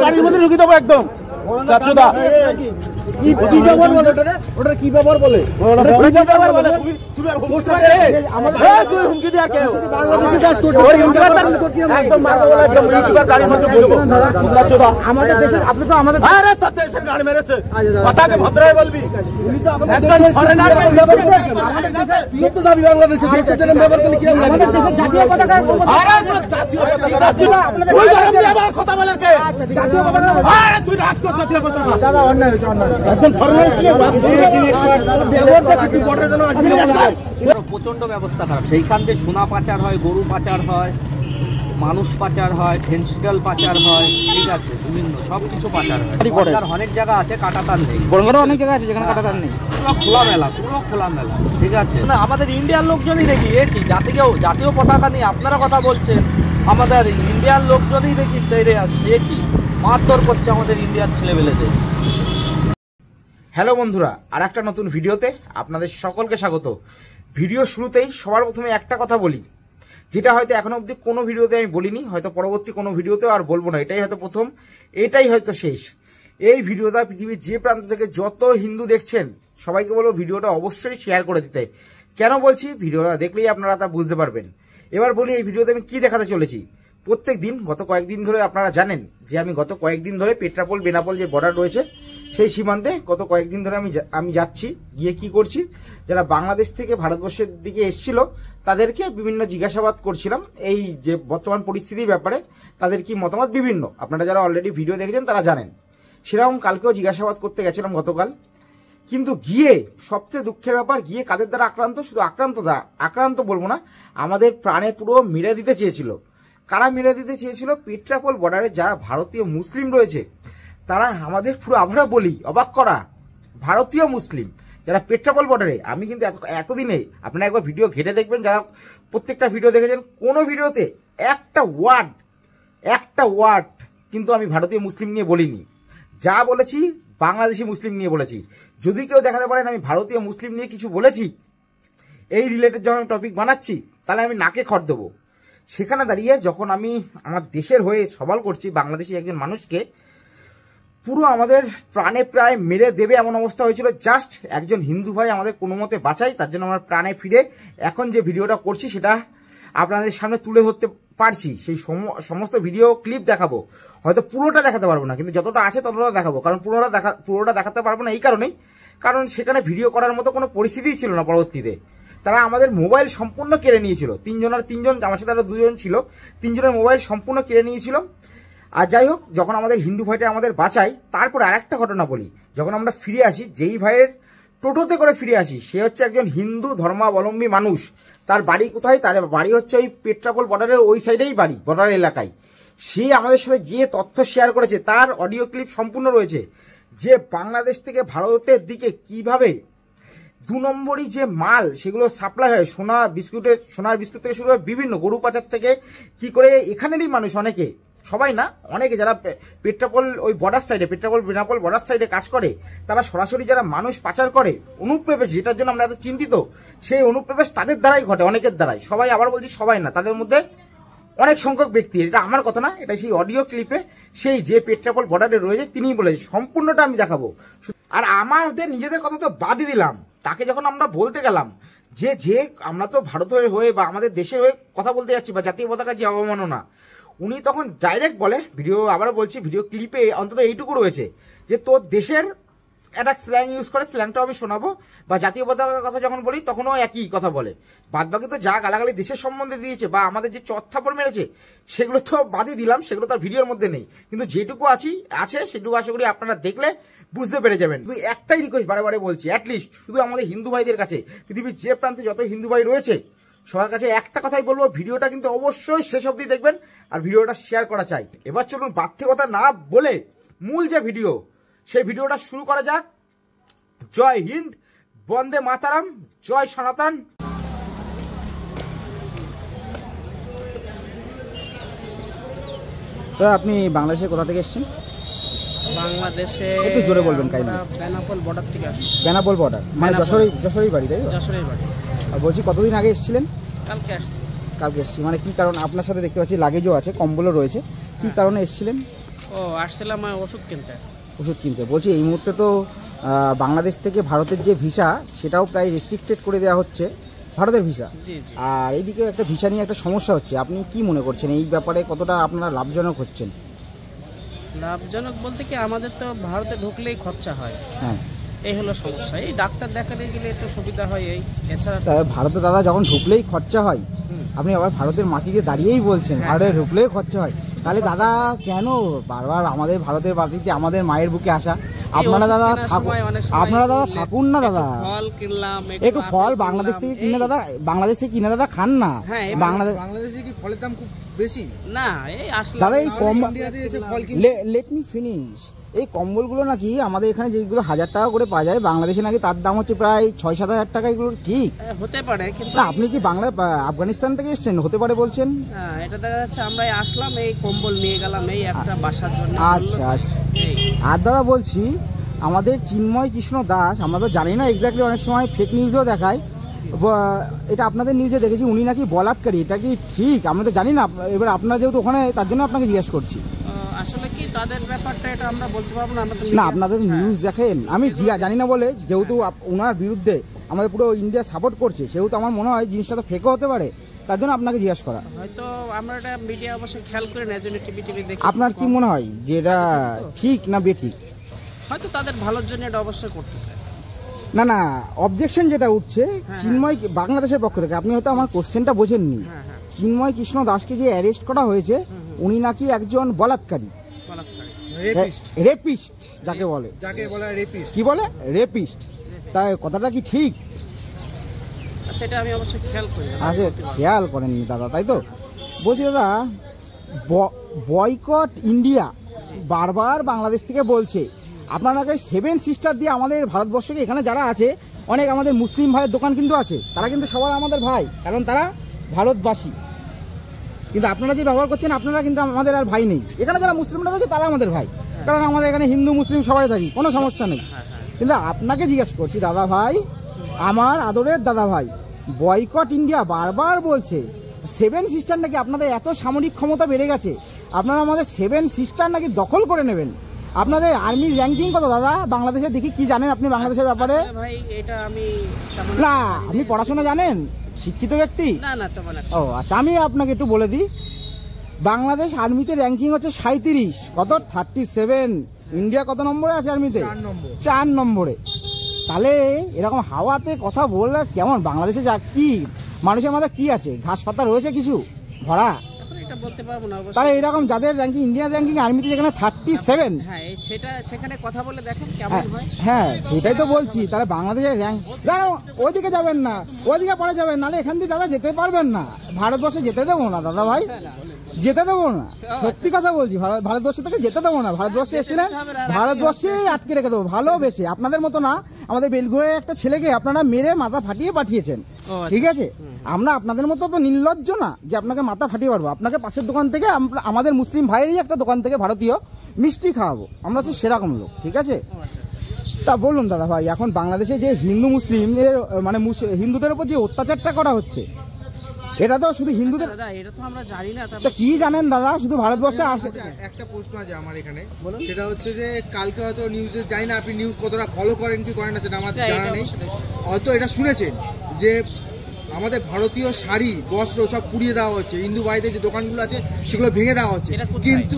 গাড়ির মধ্যে ঢুকিয়ে দেবো একদম। কি ব্যাপার বলে আমাদের দেশের আপনি তো আমাদের দেশের গাড়ি মেরেছে কথাকে ভদ্রায় বলবি কথা বলে তুই রাজ করছিস দাদা অন্যায় হয়েছে প্রচন্ড ব্যবস্থা খারাপ। সেইখান থেকে সোনা পাচার হয়, গরু পাচার হয়, মানুষ পাচার হয়, ভেন্সিটাল পাচার হয়, ঠিক আছে, বিভিন্ন সব কিছু পাচার হয়। অনেক জায়গা আছে কাটাতার নেই, অনেক জায়গা আছে যেখানে কাটাতার নেই, পুরো খোলামেলা, পুরো খোলামেলা, ঠিক আছে। না আমাদের ইন্ডিয়ার লোকজনই দেখি এ কি জাতীয় পতাকা নিয়ে আপনারা কথা বলছেন, আমাদের ইন্ডিয়ার লোকজনই দেখি সে কি মারধর করছে আমাদের ইন্ডিয়ার ছেলেবেলেদের। হ্যালো বন্ধুরা, আর একটা নতুন ভিডিওতে আপনাদের সকলকে স্বাগত। ভিডিও শুরুতেই সবার প্রথমে একটা কথা বলি, যেটা হয়তো এখনো অবধি কোনো ভিডিওতে আমি বলিনি, হয়তো পরবর্তী কোনো ভিডিওতেও আর বলবো না। এটাই হয়তো প্রথম, এটাই হয়তো শেষ। এই ভিডিওটা পৃথিবীর যে প্রান্ত থেকে যত হিন্দু দেখছেন সবাইকে বলবো ভিডিওটা অবশ্যই শেয়ার করে দিতে। কেন বলছি, ভিডিওটা দেখলেই আপনারা তা বুঝতে পারবেন। এবার বলি এই ভিডিওতে আমি কি দেখাতে চলেছি। প্রত্যেক দিন গত কয়েকদিন ধরে আপনারা জানেন যে আমি গত কয়েকদিন ধরে পেট্রাপোল বেনাপোল যে বর্ডার রয়েছে সেই সীমান্তে গত কয়েকদিন ধরে আমি যাচ্ছি, গিয়ে কি করছি, যারা বাংলাদেশ থেকে ভারতবর্ষের দিকে এসেছিল তাদেরকে বিভিন্ন জিজ্ঞাসাবাদ করছিলাম এই যে বর্তমান পরিস্থিতির ব্যাপারে, তাদের কি মতামত বিভিন্ন। আপনারা যারা অলরেডি ভিডিও দেখেছেন তারা জানেন। সেরকম কালকেও জিজ্ঞাসাবাদ করতে গেছিলাম গতকাল, কিন্তু গিয়ে সবচেয়ে দুঃখের ব্যাপার, গিয়ে কাদের দ্বারা আক্রান্ত, শুধু আক্রান্ত বলবো না, আমাদের প্রাণে পুরো মেরে দিতে চেয়েছিল। কারা মেরে দিতে চেয়েছিল? পেট্রাপোল বর্ডারে যারা ভারতীয় মুসলিম রয়েছে তারা আমাদের পুরো আবারও বলি অবাক করা ভারতীয় মুসলিম যারা পেট্রাপোল বর্ডারে। আমি কিন্তু এতদিনে আপনারা একবার ভিডিও ঘেটে দেখবেন, যারা প্রত্যেকটা ভিডিও দেখেছেন, কোনো ভিডিওতে একটা ওয়ার্ড কিন্তু আমি ভারতীয় মুসলিম নিয়ে বলিনি। যা বলেছি বাংলাদেশি মুসলিম নিয়ে বলেছি। যদি কেউ দেখাতে পারেন আমি ভারতীয় মুসলিম নিয়ে কিছু বলেছি এই রিলেটেড যখন টপিক বানাচ্ছি, তাহলে আমি নাকে খড় দেবো। সেখানে দাঁড়িয়ে যখন আমি আমার দেশের হয়ে সওয়াল করছি বাংলাদেশি একজন মানুষকে, পুরো আমাদের প্রাণে প্রায় মেরে দেবে এমন অবস্থা হয়েছিল। জাস্ট একজন হিন্দু ভাই আমাদের কোনো মতে বাঁচাই, তার জন্য আমার প্রাণে ফিরে এখন যে ভিডিওটা করছি সেটা আপনাদের সামনে তুলে ধরতে পারছি। সেই সমস্ত ভিডিও ক্লিপ দেখাবো, হয়তো পুরোটা দেখাতে পারবো না, কিন্তু যতটা আছে ততটা দেখাবো। কারণ পুরোটা দেখাতে পারবো না এই কারণেই, কারণ সেখানে ভিডিও করার মতো কোনো পরিস্থিতিই ছিল না। পরবর্তীতে তারা আমাদের মোবাইল সম্পূর্ণ কেড়ে নিয়েছিল। তিনজন, আমার সাথে আরো দুজন ছিল, তিনজনের মোবাইল সম্পূর্ণ কেড়ে নিয়েছিল। আর যাই হোক, যখন আমাদের হিন্দু ভাইটা আমাদের বাঁচাই, তারপরে আরেকটা ঘটনা বলি। যখন আমরা ফিরে আসি, যেই ভাইয়ের টোটোতে করে ফিরে আসি, সে হচ্ছে একজন হিন্দু ধর্মাবলম্বী মানুষ। তার বাড়ি কোথায়? তার বাড়ি হচ্ছে ওই পেট্রাপোল বর্ডারের ওই সাইডেই বাড়ি, বর্ডার এলাকায়। সে আমাদের সাথে যে তথ্য শেয়ার করেছে তার অডিও ক্লিপ সম্পূর্ণ রয়েছে, যে বাংলাদেশ থেকে ভারতের দিকে কিভাবে 2 নম্বরই যে মাল সেগুলো সাপ্লাই হয়, সোনার বিস্কুট থেকে শুরু করে বিভিন্ন গরু পাচার থেকে কি করে এখানেরই মানুষ, অনেকে, সবাই না, অনেকে যারা পেট্রাপোল ওই বর্ডার সাইডে, পেট্রাপোল বেনাপোল বর্ডার সাইডে কাজ করে, তারা সরাসরি যারা মানুষ পাচার করে, অনুপ্রবেশ, যেটার জন্য আমরা এত চিন্তিত, সেই অনুপ্রবেশ তাদের দ্বারাই ঘটে, অনেকের দ্বারাই। সবাই, আবার বলছি সবাই না, তাদের মধ্যে অনেক সংখ্যক ব্যক্তি। এটা আমার কথা না, এটা সেই অডিও ক্লিপে সেই যে পেট্রাপোল বর্ডারে রয়েছে তিনিই বলেছে। সম্পূর্ণটা আমি দেখাবো। আর আমাদের নিজেদের কথা তো বাদই দিলাম, তাকে যখন আমরা বলতে গেলাম যে আমরা তো ভারতের হয়ে বা আমাদের দেশের হয়ে কথা বলতে যাচ্ছি, বা জাতীয় পতাকা যে অবমাননা, উনি তখন ডাইরেক্ট বলে, ভিডিও আবারও বলছি, ভিডিও ক্লিপে অন্তত এইটুকু রয়েছে, যে তোর দেশের একটা স্ল্যাং ইউজ করে, স্ল্যাংটাও আমি শোনাবো। বা জাতীয় পতাকার কথা যখন বলি তখনও একই কথা বলে। বাদ বাকি তো যা গালাগালি দেশের সম্বন্ধে দিয়েছে বা আমাদের যে চত্থাপড় মেরেছে সেগুলো তো বাদই দিলাম, সেগুলো তার ভিডিওর মধ্যে নেই। কিন্তু যেটুকু আছে সেটুকু আশা করি আপনারা দেখলে বুঝতে পেরে যাবেন। তুই একটাই রিকোয়েস্ট বারে বলছি, অ্যাটলিস্ট শুধু আমাদের হিন্দু ভাইদের কাছে, পৃথিবীর যে প্রান্তে যত হিন্দু ভাই রয়েছে সবার কাছে একটা কথাই বলবো, ভিডিওটা কিন্তু অবশ্যই শেষ অবধি দেখবেন আর ভিডিওটা শেয়ার করা চাই। এবার চলুন বাড়তি কথা না বলে মূল যে ভিডিও, সেই ভিডিওটা শুরু করা যাক। জয় হিন্দ, বন্দে মাতারাম, জয় সনাতন। আপনি বাংলাদেশে কোথা থেকে এসেছেন? বাংলাদেশে একটু জোরে বলবেন। বেনাপোল বর্ডার থেকে আসছি। বেনাপোল বর্ডার মানে যশোরেই বাড়ি, তাই তো? যশোরেই বাড়ি। আর বলছি কতদিন আগে এসেছিলেন? কালকে আসছি। কালকে এসেছি, মানে কি কারণ? আপনার সাথে দেখতে পাচ্ছি লাগেজও আছে, কম্বলও রয়েছে, কি কারণে এসেছিলেন? ও আসছিলাম ওষুধ কিনতে। ওষুধ কিনতে। বলছি এই মুহূর্তে তো বাংলাদেশ থেকে ভারতের যে ভিসা সেটাও প্রায় রেস্ট্রিক্টেড করে দেওয়া হচ্ছে, ভারতের ভিসা। জি জি। আর এইদিকে একটা ভিসা নিয়ে একটা সমস্যা হচ্ছে, আপনি কি মনে করছেন এই ব্যাপারে? কতটা আপনারা লাভজনক হচ্ছেন? লাভজনক বলতে কি, আমাদের তো ভারতে ঢুকলেই খরচা হয়, হ্যাঁ, এই হলো সমস্যা। এই ডাক্তার দেখাতে গেলে একটু সুবিধা হয়, এই এছাড়া তা ভারতে দাদা যখন ঢুকলেই খরচা হয়, আপনি আবার ভারতের মাটিতে দাঁড়িয়েই বলছেন ভারতে ঢুকলেই খরচা হয়, তাহলে দাদা কেন বারবার আমাদের ভারতের মাটিতে আমাদের মায়ের বুকে আসা? আপনারা দাদা থাকুন, আপনারা দাদা থাকুন না দাদা, ফল কিনলাম, একটু ফল বাংলাদেশ থেকে কিনে দাদা, বাংলাদেশ থেকে কিনে দাদা খান না। বাংলাদেশে কি ফলের দাম খুব বেশি না, এই আসলে দাদা এই কম, ইন্ডিয়াতে এসে ফল লেট মি ফিনিশ। এই কম্বলগুলো নাকি আমাদের এখানে যেগুলো 1000 টাকা করে পাওয়া যায়, বাংলাদেশে নাকি তার দাম হচ্ছে প্রায় 6-7 হাজার টাকা। এগুলো ঠিক হতে পারে, কিন্তু না? আপনি কি বাংলা আফগানিস্তান থেকে এসেছেন, হতে পারে বলছেন? এটা দেখা যাচ্ছে আমরা আসলাম, এই কম্বল নিয়ে গেলাম এই একটা বাসার জন্য। আচ্ছা আচ্ছা। আর দাদা বলছি, আমাদের চিন্ময় কৃষ্ণ দাস, আমরা তো জানি না এক্স্যাক্টলি, অনেক সময় ফেক নিউজও দেখায়, এটা আপনাদের নিউজে দেখেছি উনি নাকি বলাৎকারী, এটা কি ঠিক? আমরা তো জানি না, এবার আপনারা যেহেতু ওখানে তার জন্য আপনাকে জিজ্ঞেস করছি। আসলে কি তাদের ব্যাপারটা এটা আমরা বলতে পারবো না, না আপনাদের নিউজ দেখেন, আমি জানি না বলে, যেহেতু ওনার বিরুদ্ধে আমাদের পুরো ইন্ডিয়া সাপোর্ট করছে, সেহেতু আমার মনে হয় জিনিসটা তো ফেকও হতে পারে, তার জন্য আপনাকে জিজ্ঞাসা করা। হয়তো আমরা এটা মিডিয়া অবশ্যই খেয়াল করে না, জন্য টিভি দেখি। আপনার কি মনে হয় যে এটা ঠিক না বেঠিক? হয়তো তাদের ভালোর জন্য এটা অবশ্যই করতেছে। না না, অবজেকশন যেটা উঠছে চিন্ময় বাংলাদেশের পক্ষ থেকে, আপনি হয়তো আমার কোশ্চেনটা বোঝেননি। চিন্ময় কৃষ্ণ দাসকে যে অ্যারেস্ট করা হয়েছে, উনি নাকি একজন বলাৎকারী, রেপিস্ট যাকে বলে, রেপিস্ট। কি বলে? রেপিস্ট। তাই কথাটা কি ঠিক? আচ্ছা, এটা আমি অবশ্যই খেয়াল করি। আগে খেয়াল করেননি দাদা, তাই তো? বলছি দাদা, বয়কট ইন্ডিয়া বারবার বাংলাদেশ থেকে বলছে, আপনারাকে 7 সিস্টার দিয়ে আমাদের ভারতবর্ষকে এখানে যারা আছে, অনেক আমাদের মুসলিম ভাইয়ের দোকান কিন্তু আছে, তারা কিন্তু সবাই আমাদের ভাই, কারণ তারা ভারতবাসী। কিন্তু আপনারা যে ব্যবহার করছেন, আপনারা কিন্তু আমাদের আর ভাই নেই। এখানে যারা মুসলিমরা রয়েছে তারা আমাদের ভাই, কারণ আমাদের এখানে হিন্দু মুসলিম সবাই থাকি, কোনো সমস্যা নেই। কিন্তু আপনাকে জিজ্ঞেস করছি দাদা ভাই, আমার আদরের দাদা ভাই, বয়কট ইন্ডিয়া বারবার বলছে, 7 সিস্টার নাকি আপনাদের এত সামরিক ক্ষমতা বেড়ে গেছে, আপনারা আমাদের 7 সিস্টার নাকি দখল করে নেবেন। আপনাদের আর্মির র্যাঙ্কিং কত দাদা বাংলাদেশে? দেখি কি জানেন আপনি বাংলাদেশের ব্যাপারে? ভাই এটা আমি না, আপনি পড়াশোনা জানেন, শিক্ষিত ব্যক্তি? ও আচ্ছা, আমি আপনাকে একটু বলে দিই, বাংলাদেশ আর্মিতে র্যাঙ্কিং হচ্ছে 37, কত 37। ইন্ডিয়া কত নম্বরে আছে আর্মিতে? 4 নম্বরে। তাহলে এরকম হাওয়াতে কথা বললে কেমন? বাংলাদেশে যা কি মানুষের মধ্যে কি আছে, ঘাস পাতা রয়েছে কিছু ভরা? বলতে পারবো না। তাহলে এরকম যাদের র্যাঙ্কিং, ইন্ডিয়ান র্যাঙ্কিং আর্মিতে যেখানে 37, সেখানে কথা বলে দেখেন কেমন হয়। হ্যাঁ সেটাই তো বলছি। তাহলে বাংলাদেশের র্যাঙ্ক, দাঁড়াও ওইদিকে যাবেন না, ওইদিকে পরে যাবেন, নাহলে এখান দিয়ে দাদা যেতে পারবেন না, ভারতবর্ষে যেতে দেবো না দাদা ভাই, যেতে দেবো না, সত্যি কথা বলছি, ভারতবর্ষ থেকে যেতে দেবো না। ভারতবর্ষে এসেছিলেন, ভারতবর্ষেই আটকে রেখে দেবো, ভালোবেসে। আপনাদের মতো না, আমাদের বেলঘুরের একটা ছেলেকে আপনারা মেরে মাথা ফাটিয়ে পাঠিয়েছেন, ঠিক আছে? আমরা আপনাদের মতো তো নির্লজ্জ না যে আপনাকে মাথা ফাটিয়ে পারবো। আপনাকে পাশের দোকান থেকে, আমাদের মুসলিম ভাইয়েরই একটা দোকান থেকে ভারতীয় মিষ্টি খাওয়াবো, আমরা হচ্ছে সেরকম লোক, ঠিক আছে? তা বলুন দাদা ভাই, এখন বাংলাদেশে যে হিন্দু মুসলিমের মানে হিন্দুদের উপর যে অত্যাচারটা করা হচ্ছে, এটা তো শুধু হিন্দুদের, এটা তো আমরা জানি না। তো কি জানেন দাদা? শুধু ভারতবর্ষে আসে। একটা প্রশ্ন আছে আমার এখানে, সেটা হচ্ছে যে কালকে হয়তো নিউজে, জানি না আপনি নিউজ কতটা ফলো করেন কি করেন না সেটা আমার জানা নেই, হয়তো এটা শুনেছেন যে আমাদের ভারতীয় শাড়ি বস্ত্র সব পুড়িয়ে দেওয়া হচ্ছে, হিন্দু ভাইদের যে দোকানগুলো আছে সেগুলো ভেঙে দেওয়া হচ্ছে। কিন্তু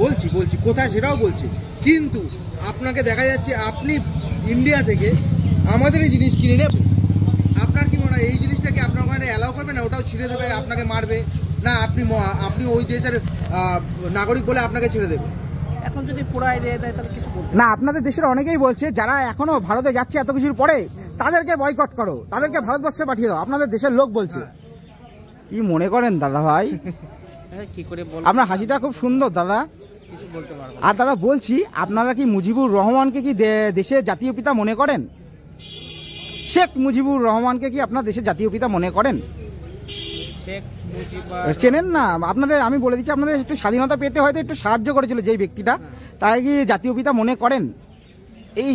বলছি কোথায় সেটাও বলছি, কিন্তু আপনাকে দেখা যাচ্ছে আপনি ইন্ডিয়া থেকে আমাদের এই জিনিস কিনে নেবেন। আপনার কি মনে হয় এই জিনিসটা কি আপনার ওখানে অ্যালাউ করবে না? ওটাও ছিঁড়ে দেবে, আপনাকে মারবে না? আপনি ওই দেশের নাগরিক বলে আপনাকে ছেড়ে দেবে? এখন যদি পুরাই দিয়ে দেয় তাহলে কিছু বলবে না। আপনাদের দেশের অনেকেই বলছে, যারা এখনো ভারতে যাচ্ছে এত কিছুর পরে, তাদেরকে বয়কট করো, তাদেরকে ভারতবর্ষে পাঠিয়ে দাও, আপনাদের দেশের লোক বলছে। কি মনে করেন দাদা ভাই? কি করে আপনার হাসিটা খুব সুন্দর দাদা। আর দাদা বলছি, আপনারা কি মুজিবুর রহমানকে কি দেশের জাতীয় পিতা মনে করেন? শেখ মুজিবুর রহমানকে কি আপনার দেশের জাতীয় পিতা মনে করেন? চেনেন না? আপনাদের আমি বলে দিচ্ছি, আপনাদের একটু স্বাধীনতা পেতে হয়তো একটু সাহায্য করেছিল যেই ব্যক্তিটা, তাই কি জাতীয় পিতা মনে করেন? এই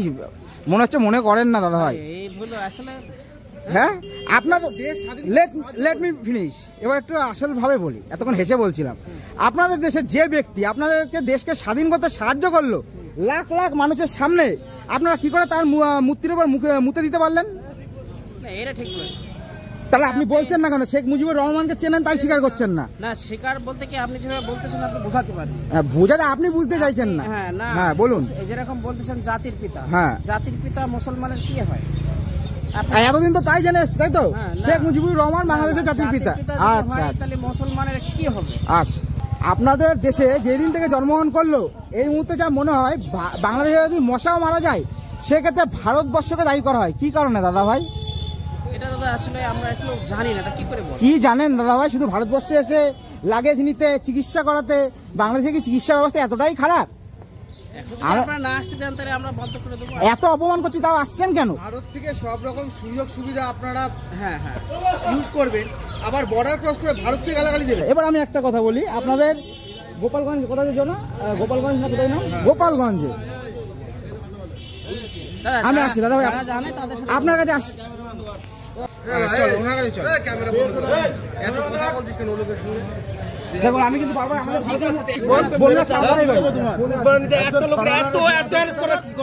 মনে হচ্ছে মনে করেন না দাদা ভাই। আসলে হ্যাঁ আপনাদের দেশ স্বাধীন লেট মি ফিনিশ। এবার একটু আসলভাবে বলি, এতক্ষণ হেসে বলছিলাম। আপনাদের দেশের যে ব্যক্তি আপনাদেরকে দেশকে স্বাধীন করতে সাহায্য করলো, লাখ লাখ মানুষের সামনে, আপনারা কি করে তার মূর্তির উপর মুতে দিতে পারলেন? না এটা ঠিক নয়। তাহলে আপনি বলছেন না কেন শেখ মুজিবুর রহমানকে চেনেন তাই স্বীকার করছেন না? না স্বীকার বলতে কি আপনি যেভাবে বলতেছেন আপনি বোঝাতে পারেন। বোঝাতে আপনি বুঝতে চাইছেন না। হ্যাঁ না হ্যাঁ বলুন। এই যেরকম বলতেছেন জাতির পিতা, হ্যাঁ জাতির পিতা মুসলমানের কি হয়? এতদিন তো তাই জেনে এসছে তাই তো, শেখ মুজিবুর রহমান বাংলাদেশের জাতির পিতা। আচ্ছা তাহলে মুসলমানের কি হবে? আচ্ছা, আপনাদের দেশে যেদিন থেকে জন্মগ্রহণ করলো এই মুহূর্তে যা মনে হয় বাংলাদেশে যদি মশাও মারা যায় সেক্ষেত্রে ভারতবর্ষকে দায়ী করা হয়। কি কারণে দাদা ভাই? এটা দাদা আসলে আমরা একটু জানি না, কি করে বলবো। কি জানেন দাদা ভাই? শুধু ভারতবর্ষে এসে লাগেজ নিতে, চিকিৎসা করাতে, বাংলাদেশে কি চিকিৎসা ব্যবস্থা এতটাই খারাপ? না আসতে দেন তাহলে আমরা বন্ধ করে দেবো। এত অপমান করছি তাও আসছেন কেন? ভারত থেকে সব রকম সুযোগ সুবিধা আপনারা হ্যাঁ হ্যাঁ ইউজ করবেন, আবার বর্ডার ক্রস করে ভারতকে গালাগালি দেবেন। এবার আমি একটা কথা বলি, আপনাদের গোপালগঞ্জ কোথায় না, গোপালগঞ্জ না কোথায় না, গোপালগঞ্জে আমি আসছি দাদা ভাই, আপনার কাছে আসছি। দেখুন আমি কিন্তু বারবার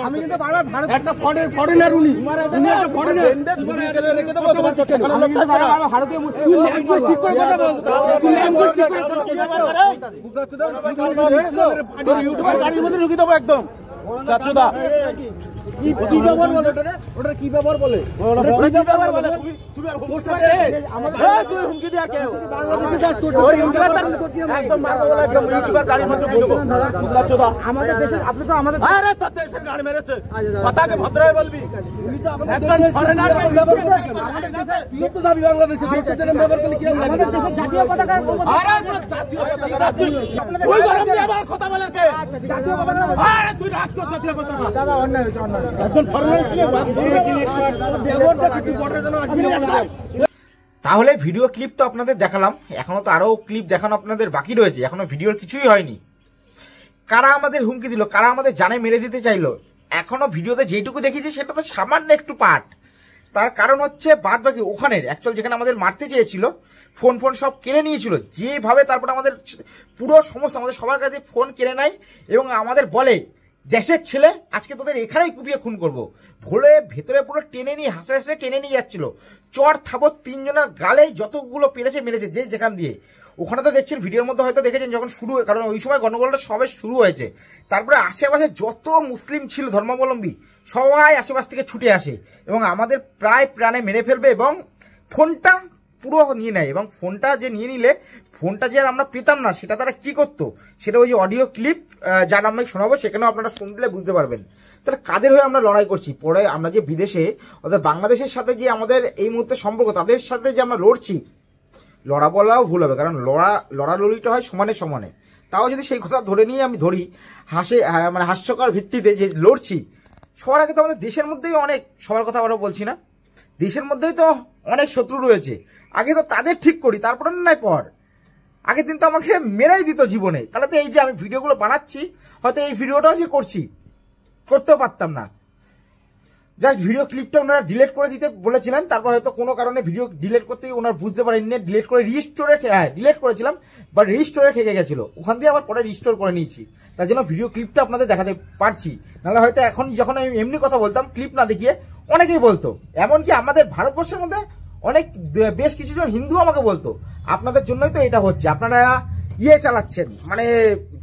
আমি কিন্তু বারবার ভারত একটা ফরেনার, উনি একটা ফরেনার ভারতীয় মুসলিম ঠিক করে কথা বলতো গাড়ির মধ্যে ঢুকিয়ে দেবো একদম। কি ব্যবহার বলে ওটা, কি ব্যবহার বলে হুমকি দেওয়া কেউ আমাদের দেশের, আপনি তো আমাদের দেশের গাড়ি মেরেছে কথাকে ভদ্রায় বলবি। জাতীয় পতাকা কথা বলে তুই রাষ্ট্র জাতীয় পতাকা দাদা অন্যায় হয়েছে, তাহলে ভিডিও ক্লিপ তো আপনাদের দেখালাম, এখনো তো আরো ক্লিপ দেখানো আপনাদের বাকি রয়েছে, এখনো ভিডিওর কিছুই হয়নি। কারা আমাদের হুমকি দিল, কারা আমাদের জানে মেরে দিতে চাইলো, এখনো ভিডিওতে যেটুকু দেখেছি সেটা তো সামান্য একটু পার্ট। তার কারণ হচ্ছে বাদ বাকি ওখানের অ্যাকচুয়াল যেখানে আমাদের মারতে চেয়েছিল ফোন সব কেড়ে নিয়েছিল যেভাবে, তারপর আমাদের পুরো সমস্ত আমাদের সবার কাছে ফোন কেড়ে নেয় এবং আমাদের বলে দেশের ছেলে আজকে তোদের এখানেই কুপিয়ে খুন করবো বলে ভেতরে পুরো টেনে নিয়ে হাসে হাসে টেনে নিয়ে যাচ্ছিল। চর থাবর তিনজনের গালে যতগুলো পেরেছে মেরেছে যে যেখান দিয়ে। ওখানে তো দেখছেন ভিডিওর মধ্যে হয়তো দেখেছেন যখন শুরু, কারণ ওই সময় গন্ডগোলটা সবে শুরু হয়েছে। তারপরে আশেপাশে যত মুসলিম ছিল ধর্মাবলম্বী সবাই আশেপাশ থেকে ছুটে আসে এবং আমাদের প্রায় প্রাণে মেরে ফেলবে এবং ফোনটা পুরো নিয়ে নেয়। এবং ফোনটা যে নিয়ে নিলে ফোনটা যে আর আমরা পেতাম না, সেটা তারা কি করতো সেটা ওই যে অডিও ক্লিপ যার আমরা শোনাবো সেখানেও আপনারা শুনলে বুঝতে পারবেন। তাহলে কাদের হয়ে আমরা লড়াই করছি? পরে আমরা যে বিদেশে অর্থাৎ বাংলাদেশের সাথে যে আমাদের এই মুহূর্তে সম্পর্ক, তাদের সাথে যে আমরা লড়ছি, লড়া বলাও ভুল হবে, কারণ লড়ালড়িটা হয় সমানে সমানে। তাও যদি সেই কথা ধরে নিয়ে আমি ধরি হাস্যকর ভিত্তিতে যে লড়ছি, সবার আগে তো আমাদের দেশের মধ্যেই অনেক, সবার কথা আবারও বলছি না, দেশের মধ্যেই তো অনেক শত্রু রয়েছে। আগে তো তাদের ঠিক করি, তারপরে নাই পর। আগের দিন তো আমাকে মেরেই দিত জীবনে। তাহলে তো এই যে আমি ভিডিওগুলো বানাচ্ছি, হয়তো এই ভিডিওটাও যে করতেও পারতাম না। জাস্ট ভিডিও ক্লিপটা ওনারা ডিলিট করে দিতে বলেছিলেন, তারপর হয়তো কোনো কারণে ভিডিও ডিলিট করতেই ওনারা বুঝতে পারেননি, ডিলিট করে ডিলিট করেছিলাম বা রিস্টোরে ঠেকে গেছিল, ওখান দিয়ে আবার পরে রিস্টোর করে নিয়েছি। তার জন্য ভিডিও ক্লিপটা আপনাদের দেখাতে পারছি, নাহলে হয়তো এখন যখন আমি এমনি কথা বলতাম ক্লিপ না দেখিয়ে অনেকেই বলতো, এমনকি আমাদের ভারতবর্ষের মধ্যে অনেক বেশ কিছুজন হিন্দু আমাকে বলতো আপনাদের জন্যই তো এটা হচ্ছে, আপনারা চালাচ্ছেন, মানে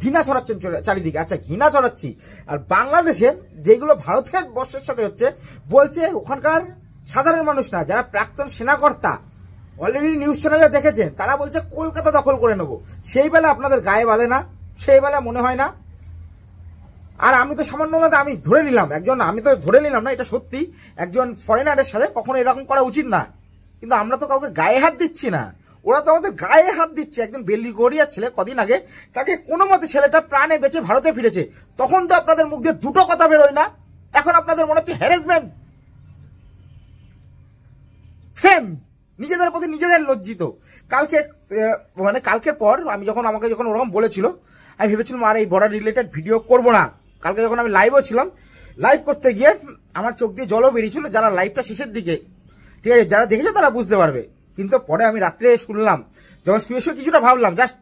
ঘৃণা ছড়াচ্ছেন চারিদিকে। আচ্ছা ঘৃণা ছড়াচ্ছি, আর বাংলাদেশে যেগুলো ভারতের বর্ষের সাথে হচ্ছে বলছে ওখানকার সাধারণ মানুষ না, যারা প্রাক্তন সেনাকর্তা অলরেডি নিউজ চ্যানেলে দেখেছেন, তারা বলছে কলকাতা দখল করে নেবো। সেই বেলা আপনাদের গায়ে বাঁধে না, সেই বেলা মনে হয় না। আর আমি তো সামান্য আমি ধরে নিলাম আমি তো ধরে নিলাম না, এটা সত্যি, একজন ফরেনারের সাথে কখনো এরকম করা উচিত না, কিন্তু আমরা তো কাউকে গায়ে হাত দিচ্ছি না, ওরা তো আমাদের গায়ে হাত দিচ্ছে। একজন বেলিগড়িয়ার ছেলে কদিন আগে, তাকে কোনো মতে ছেলেটা প্রাণে বেঁচে ভারতে ফিরেছে, তখন তো আপনাদের মুখ দিয়ে দুটো কথা বেরোয় না, এখন আপনাদের মনে হচ্ছে হ্যারাসমেন্ট। সেম নিজেদের প্রতি নিজেদের লজ্জিত। কালকের পর আমাকে যখন ওরকম বলেছিল, আমি ভেবেছিলাম আর এই বর্ডার রিলেটেড ভিডিও করবো না। কালকে যখন আমি লাইভও ছিলাম, লাইভ করতে গিয়ে আমার চোখ দিয়ে জলও বেরিয়েছিল, যারা লাইভটা শেষের দিকে ঠিক আছে, যারা দেখেছো তারা বুঝতে পারবে। কিন্তু পরে আমি রাত্রে শুনলাম, যখন শুয়ে কিছুটা ভাবলাম, জাস্ট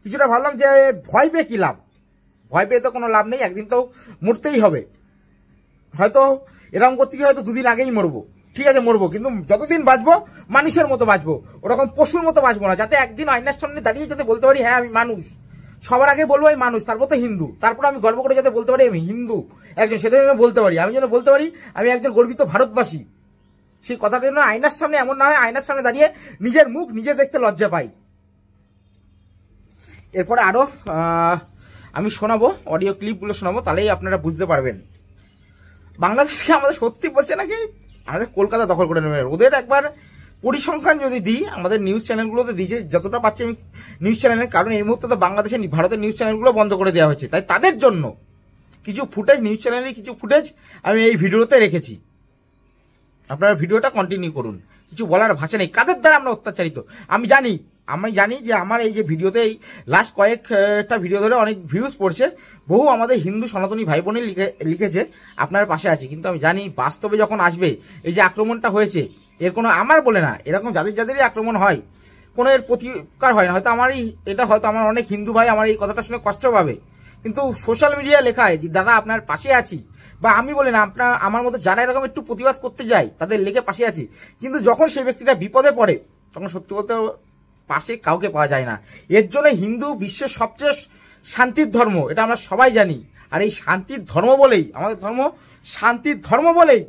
কিছুটা ভাবলাম যে ভয় পেয়ে কি লাভ, ভয় পেয়ে তো কোনো লাভ নেই, একদিন তো মরতেই হবে। হয়তো এরকম করতে গিয়ে হয়তো 2 দিন আগেই মরবো, ঠিক আছে মরবো, কিন্তু যতদিন বাঁচবো মানুষের মতো বাঁচবো, ওরকম পশুর মতো বাঁচবো না। যাতে একদিন আয়নার সামনে দাঁড়িয়ে যাতে বলতে পারি হ্যাঁ আমি মানুষ, সবার আগে বলবো আমি মানুষ, তারপর তো হিন্দু, তারপর আমি গর্ব করে যাতে বলতে পারি আমি হিন্দু একজন, সেটা যেন বলতে পারি, আমি যেন বলতে পারি আমি একজন গর্বিত ভারতবাসী। সেই কথাটা যেন আয়নার সামনে এমন না হয় আয়নার সামনে দাঁড়িয়ে নিজের মুখ নিজে দেখতে লজ্জা পাই। এরপরে আরো আমি শোনাবো, অডিও ক্লিপগুলো শোনাবো, তাহলেই আপনারা বুঝতে পারবেন। বাংলাদেশকে আমাদের সত্যি বলছে নাকি আমাদের কলকাতা দখল করে নেবে। ওদের একবার পরিসংখ্যান যদি দিই, আমাদের নিউজ চ্যানেলগুলোতে দিয়েছে যতটা পাচ্ছি আমি নিউজ চ্যানেলের, কারণ এই মুহূর্তে তো বাংলাদেশে ভারতের নিউজ চ্যানেলগুলো বন্ধ করে দেওয়া হয়েছে, তাই তাদের জন্য কিছু ফুটেজ, নিউজ চ্যানেলের কিছু ফুটেজ আমি এই ভিডিওতে রেখেছি। আপনারা ভিডিওটা কন্টিনিউ করুন। কিছু বলার ভাষা নেই, কাদের দ্বারা আমরা অত্যাচারিত আমি জানি যে আমার এই যে ভিডিওতে এই লাস্ট কয়েকটা ভিডিও ধরে অনেক ভিউজ পড়ছে, বহু আমাদের হিন্দু সনাতনী ভাই বোনে লিখেছে আপনার পাশে আছি, কিন্তু আমি জানি বাস্তবে যখন আসবে এই যে আক্রমণটা হয়েছে এর কোনো আমার বলে না, এরকম যাদেরই আক্রমণ হয় কোনো এর প্রতিকার হয় না। হয়তো হয়তো আমার অনেক হিন্দু ভাই আমার এই কথাটা শুনে কষ্ট পাবে, কিন্তু সোশ্যাল মিডিয়া লেখায় যে দাদা আপনার পাশে আছি, বা আমি বলি না আপনার আমার মতো যারা এরকম একটু প্রতিবাদ করতে যায় তাদের লেখে পাশে আছি, কিন্তু যখন সেই ব্যক্তিটা বিপদে পড়ে তখন সত্যি বলতে পাশে কাউকে পাওয়া যায় না। এর জন্য হিন্দু বিশ্বের সবচেয়ে শান্তির ধর্ম, এটা আমরা সবাই জানি। আর এই শান্তির ধর্ম বলেই আমাদের ধর্ম শান্তির ধর্ম বলেই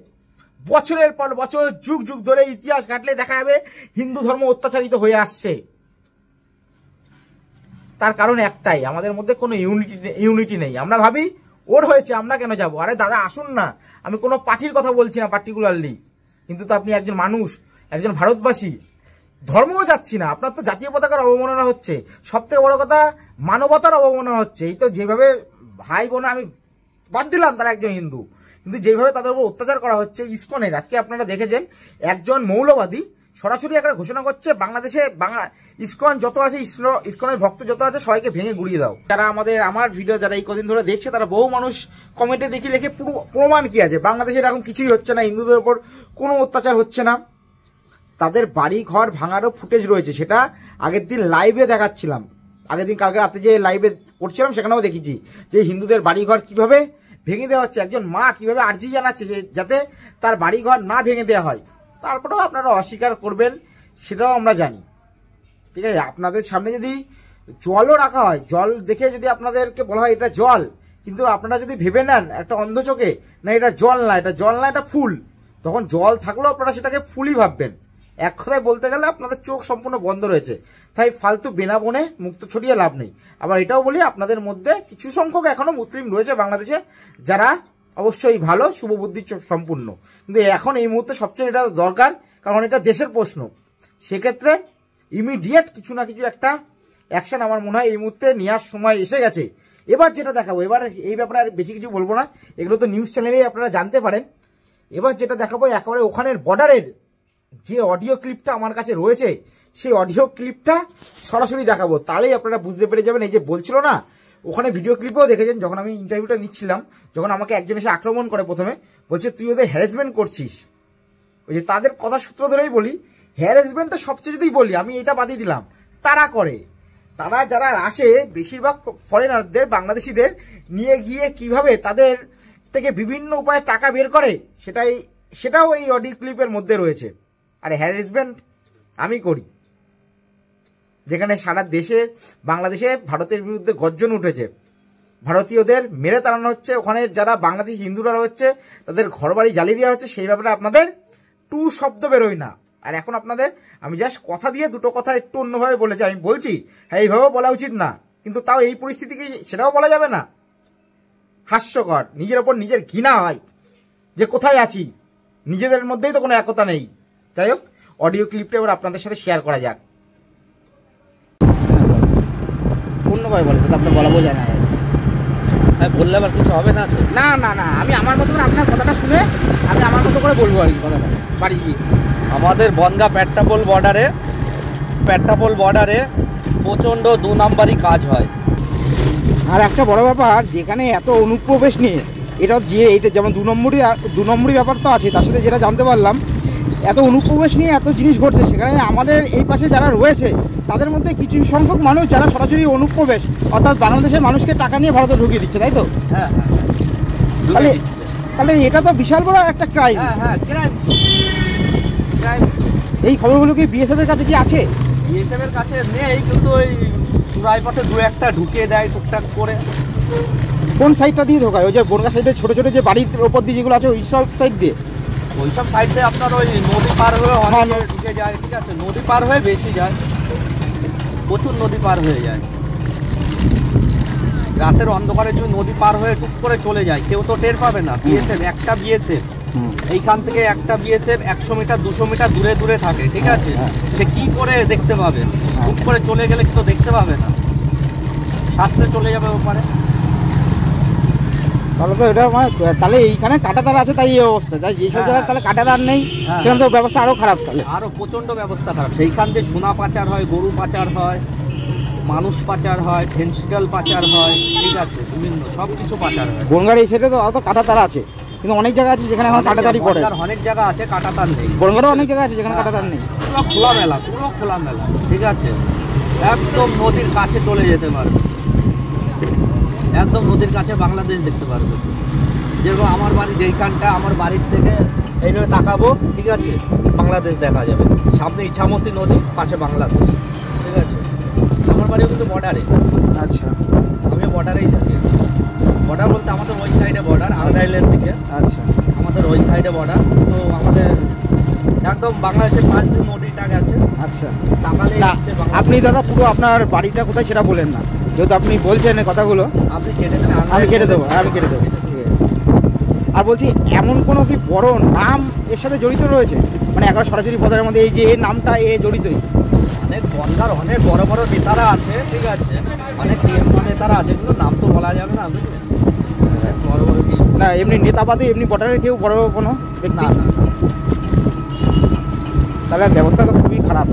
বছরের পর বছর যুগ যুগ ধরে ইতিহাস ঘাটলে দেখা যাবে হিন্দু ধর্ম অত্যাচারিত হয়ে আসছে। তার কারণ একটাই, আমাদের মধ্যে কোনো ইউনিটি নেই। আমরা ভাবি ওর হয়েছে আমরা কেন যাব, আরে দাদা আসুন না, আমি কোনো পার্টির কথা বলছি না পার্টিকুলারলি, কিন্তু তো আপনি একজন মানুষ, একজন ভারতবাসী, ধর্মও যাচ্ছি না, আপনার তো জাতীয় পতাকার অবমাননা হচ্ছে, সব থেকে বড় কথা মানবতার অবমাননা হচ্ছে। এই তো যেভাবে ভাই বোন আমি বাদ দিলাম তারা একজন হিন্দু, কিন্তু যেভাবে তাদের উপর অত্যাচার করা হচ্ছে ইসকনের, আজকে আপনারা দেখেছেন একজন মৌলবাদী সরাসরি একটা ঘোষণা করছে বাংলাদেশে ইসকন যত আছে, ইসকনের ভক্ত যত আছে সবাইকে ভেঙে গুড়িয়ে দাও। যারা আমার ভিডিও যারা এই কদিন ধরে দেখছে তারা বহু মানুষ কমেন্টে দেখি লেখে প্রমাণ কি আছে, বাংলাদেশে এরকম কিছুই হচ্ছে না, হিন্দুদের উপর কোনো অত্যাচার হচ্ছে না। তাদের বাড়ি ঘর ভাঙারও ফুটেজ রয়েছে, সেটা আগের দিন লাইভে দেখাচ্ছিলাম, কালকে রাতে যে লাইভে করছিলাম সেখানেও দেখেছি যে হিন্দুদের বাড়ি ঘর কিভাবে ভেঙে দেওয়া হচ্ছে, একজন মা কিভাবে আর্জি জানাচ্ছে যাতে তার বাড়ি ঘর না ভেঙে দেওয়া হয়। তারপরেও আপনারা অস্বীকার করবেন সেটাও আমরা জানি, ঠিক আছে। আপনাদের সামনে যদি জলও রাখা হয়, জল দেখে যদি আপনাদেরকে বলা হয় এটা জল, কিন্তু আপনারা যদি ভেবে নেন একটা অন্ধ চোখে না এটা জল না, এটা ফুল, তখন জল থাকলেও আপনারা সেটাকে ফুলই ভাববেন। এক কথায় বলতে গেলে আপনাদের চোখ সম্পূর্ণ বন্ধ রয়েছে, তাই ফালতু বেনা বনে মুক্ত ছড়িয়ে লাভ নেই। আবার এটাও বলি আপনাদের মধ্যে কিছু সংখ্যক এখনো মুসলিম রয়েছে বাংলাদেশে যারা অবশ্যই ভালো শুভবুদ্ধি সম্পূর্ণ, কিন্তু এখন এই মুহূর্তে সবচেয়ে এটা দরকার, কারণ এটা দেশের প্রশ্ন। সেক্ষেত্রে ইমিডিয়েট কিছু না কিছু একটা অ্যাকশন আমার মনে হয় এই মুহূর্তে নেওয়ার সময় এসে গেছে। এবার যেটা দেখাবো, এবার এই ব্যাপারে আর বেশি কিছু বলবো না, এগুলো তো নিউজ চ্যানেলেই আপনারা জানতে পারেন। এবার যেটা দেখাবো একেবারে ওখানের বর্ডারের যে অডিও ক্লিপটা আমার কাছে রয়েছে সেই অডিও ক্লিপটা সরাসরি দেখাবো, তাহলেই আপনারা বুঝতে পেরে যাবেন। এই যে বলছিল না ওখানে ভিডিও ক্লিপেও দেখেছেন, যখন আমি ইন্টারভিউটা নিচ্ছিলাম, যখন আমাকে একজন এসে আক্রমণ করে প্রথমে বলছে তুই ওদের হ্যারাসমেন্ট করছিস, ওই যে তাদের কথা সূত্র ধরেই বলি, হ্যারাসমেন্টটা সবচেয়ে যদি বলি আমি এটা বাদিয়ে দিলাম, তারা করে, তারা যারা আসে বেশিরভাগ ফরেনারদের বাংলাদেশিদের নিয়ে গিয়ে কিভাবে তাদের থেকে বিভিন্ন উপায়ে টাকা বের করে সেটাও এই অডিও ক্লিপের মধ্যে রয়েছে। আর হ্যারাসমেন্ট আমি করি, যেখানে সারা দেশে বাংলাদেশে ভারতের বিরুদ্ধে গর্জন উঠেছে, ভারতীয়দের মেরে তাড়ানো হচ্ছে, ওখানে যারা বাংলাদেশি হিন্দুরা রয়েছে তাদের ঘরবাড়ি জ্বালিয়ে দেওয়া হচ্ছে, সেই ব্যাপারে আপনাদের টু শব্দ বেরোয় না। আর এখন আপনাদের আমি জাস্ট কথা দিয়ে দুটো কথা একটু অন্যভাবে বলেছি, আমি বলছি হ্যাঁ এইভাবেও বলা উচিত না, কিন্তু তাও এই পরিস্থিতি কি সেটাও বলা যাবে না? হাস্যকর, নিজের ওপর নিজের ঘৃণা হয় যে কোথায় আছি, নিজেদের মধ্যেই তো কোনো একতা নেই। যাই হোক, অডিও ক্লিপটা এবার আপনাদের সাথে শেয়ার করা যাক। অন্যভাবে বলে তো আপনার বলা বোঝায় না, হ্যাঁ বললে আবার কিছু হবে না তো? না না না, আমি আমার মতো করে আপনার কথাটা শুনে আমি আমার মতো করে বলবো আর কি কথাটা বাড়ি গিয়ে। আমাদের বনগাঁ পেট্টাপোল বর্ডারে প্রচণ্ড 2 নম্বরই কাজ হয়। আর একটা বড় ব্যাপার, যেখানে এত অনুপ্রবেশ নিয়ে এটা যেমন দু নম্বরই ব্যাপার তো আছে, তার সাথে যেটা জানতে পারলাম এত অনুপ্রবেশ নিয়ে এত জিনিস ঘটছে, সেখানে আমাদের এই পাশে যারা রয়েছে তাদের মধ্যে কিছু সংখ্যক মানুষ যারা সরাসরি অনুপ্রবেশ অর্থাৎ বাংলাদেশের মানুষকে টাকা নিয়ে ভারতে ঢুকিয়ে দিচ্ছে, তাই তো? হ্যাঁ তাহলে তাহলে এটা তো বিশাল বড় একটা ক্রাইম। হ্যাঁ ক্রাইম। এই খবরগুলো কি বিএসএফ এর কাছে কি আছে? বিএসএফ এর কাছে নেই, কিন্তু ওই চুরাই পথে দু একটা ঢুকিয়ে দেয় টুকটাক করে। কোন সাইডটা দিয়ে ঢোকায়? ওই যে বনগা সাইডে ছোট ছোট যে বাড়ির ওপর দিয়ে যেগুলো আছে ওই সব সাইড দিয়ে? ওই সব সাইড দিয়ে আপনার ওই নদী পার হয়ে অনেক ঢুকে যায়, ঠিক আছে? নদী পার হয়ে বেশি যায়, প্রচুর নদী পার হয়ে যায়। রাতের অন্ধকারে যদি নদী পার হয়ে টুক করে চলে যায়, কেউ তো টের পাবে না। বিএসএফ একটা বিএসএফ এইখান থেকে একটা বিএসএফ 100 মিটার 200 মিটার দূরে দূরে থাকে, ঠিক আছে? সে কি করে দেখতে পাবে? টুক করে চলে গেলে তো দেখতে পাবে না, সাথে চলে যাবে ওপারে। তাহলে তো এটা মানে তাহলে এইখানে কাঁটাতার আছে তাই এই অবস্থা, তাই যেসব জায়গায় তাহলে কাঁটাতার নেই সেখানে তো ব্যবস্থা আরও খারাপ। তাহলে আরও প্রচণ্ড ব্যবস্থা খারাপ। সেইখান দিয়ে সোনা পাচার হয়, গরু পাচার হয়, মানুষ পাচার হয়, ফেন্সিডাল পাচার হয়, ঠিক আছে? বিভিন্ন সব কিছু পাচার হয়। বনগাঁর এই সাইডে তো অত কাঁটাতার আছে, কিন্তু অনেক জায়গা আছে যেখানে এখন কাঁটাতারই পড়ে। অনেক জায়গা আছে কাঁটাতার নেই, বনগাঁরও অনেক জায়গা আছে যেখানে কাঁটাতার নেই। পুরো খোলামেলা, পুরো খোলামেলা, ঠিক আছে? একদম নদীর কাছে চলে যেতে পারবে, একদম নদীর কাছে বাংলাদেশ দেখতে পারবে। যেরকম আমার বাড়ি যেইখানটা, আমার বাড়ির থেকে এইভাবে তাকাবো, ঠিক আছে, বাংলাদেশ দেখা যাবে। সামনে ইছামতি নদী, পাশে বাংলাদেশ, ঠিক আছে? আমার বাড়িও কিন্তু বর্ডারে। আচ্ছা, আমিও বর্ডারেই থাকি। বর্ডার বলতে আমাদের ওই সাইডে বর্ডার, আড়াইলের দিকে। আচ্ছা, আমাদের ওই সাইডে বর্ডার, তো আমাদের একদম বাংলাদেশের পাশ দিয়ে নদীটা গেছে। আচ্ছা। তাকালেই না, হচ্ছে বাংলাদেশ। আপনি দাদা পুরো আপনার বাড়িটা কোথায় সেটা বলেন না, যেহেতু আপনি বলছেন এই কথাগুলো। আপনি কেটে দেবেন, আমি কেটে দেবো, আমি কেটে দেবো। আর বলছি, এমন কোনো কি বড় নাম এর সাথে জড়িত রয়েছে? মানে একবার সরাসরি পদের মধ্যে এই যে এই নামটা এ জড়িতই? অনেক বনগাঁর অনেক বড় বড় নেতারা আছে, ঠিক আছে? অনেক নেতারা আছে, কিন্তু নাম তো বলা যাবে না, বুঝলেন? বড় বড় না, এমনি নেতাবাদী এমনি বর্ডারের কেউ বড় কোনো ব্যক্তি? না। তাহলে ব্যবস্থা তো খুবই খারাপ।